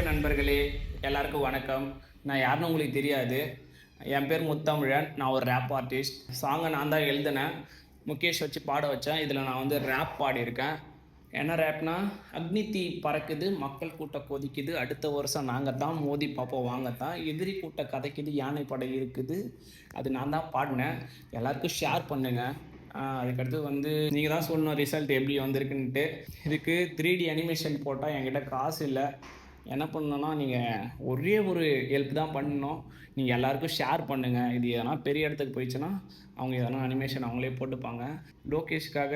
நண்பர்களே, எல்லாருக்கும் வணக்கம். நான் யாருன்னு உங்களுக்கு தெரியாது. என் பேர் முத்தமிழன். நான் ஒரு ரேப் ஆர்டிஸ்ட். சாங்கை நான் தான் எழுதினேன். முகேஷ் வச்சு பாட வச்சேன். இதில் நான் வந்து ரேப் பாடியிருக்கேன். என்ன ரேப்னா, "அக்னி தீ பறக்குது, மக்கள் கூட்டம் கொதிக்குது, அடுத்த வருஷம் நாங்கள் தான், மோதி பார்ப்போம் வாங்க தான், எதிரி கூட்டம் கதைக்குது, யானை படை இருக்குது." அது நான் தான் பாடினேன். எல்லாருக்கும் ஷேர் பண்ணுங்கள். அதுக்கடுத்து வந்து நீங்கள் தான் சொல்லணும் ரிசல்ட் எப்படி வந்திருக்குன்ட்டு. இதுக்கு 3D அனிமேஷன் போட்டால் என்கிட்ட காசு இல்லை. என்ன பண்ணணும்னா, நீங்கள் ஒரே ஒரு ஹெல்ப் தான் பண்ணணும். நீங்கள் எல்லாருக்கும் ஷேர் பண்ணுங்கள். இது எதனா பெரிய இடத்துக்கு போயிடுச்சுன்னா, அவங்க எதனா அனிமேஷன் அவங்களே போட்டுப்பாங்க. லோகேஷ்காக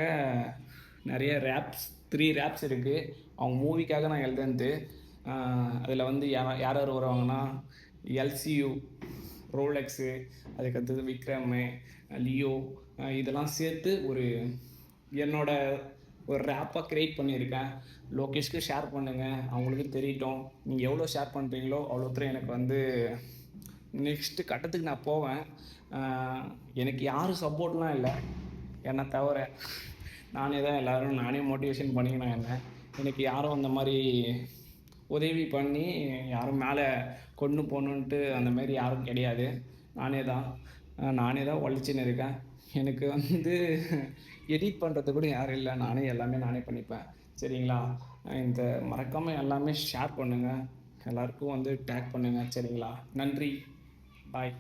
நிறைய ரேப்ஸ் 3 ரேப்ஸ் இருக்குது. அவங்க மூவிக்காக நான் எழுதுனது. அதில் வந்து யார் யார் வருவாங்கன்னா, எல்சியு, ரோலெக்ஸு, அதுக்கடுத்தது விக்ரமு, லியோ, இதெல்லாம் சேர்த்து என்னோட ஒரு ரேப்பாக க்ரியேட் பண்ணியிருக்கேன். லோகேஷ்க்கு ஷேர் பண்ணுங்கள். அவங்களுக்கு தெரியட்டும். நீங்கள் எவ்வளோ ஷேர் பண்ணுறீங்களோ அவ்வளோ தூரம் எனக்கு வந்து நெக்ஸ்ட்டு கட்டத்துக்கு நான் போவேன். எனக்கு யாரும் சப்போர்ட்லாம் இல்லை, என்னை தவிர. நானே தான் எல்லோரும் நானே மோட்டிவேஷன் பண்ணிக்கினேன் என்ன. எனக்கு யாரும் அந்த மாதிரி உதவி பண்ணி யாரும் மேலே கொண்டு போகணுன்ட்டு அந்த மாதிரி யாரும் கிடையாது. நானே தான் உழைச்சின்னு இருக்கேன். எனக்கு வந்து எடிட் பண்ணுறது கூட யாரும் இல்லை. எல்லாமே பண்ணிப்பேன். சரிங்களா? இந்த மறக்காமல் எல்லாமே ஷேர் பண்ணுங்கள். எல்லாருக்கும் வந்து டேக் பண்ணுங்கள். சரிங்களா? நன்றி. பாய்.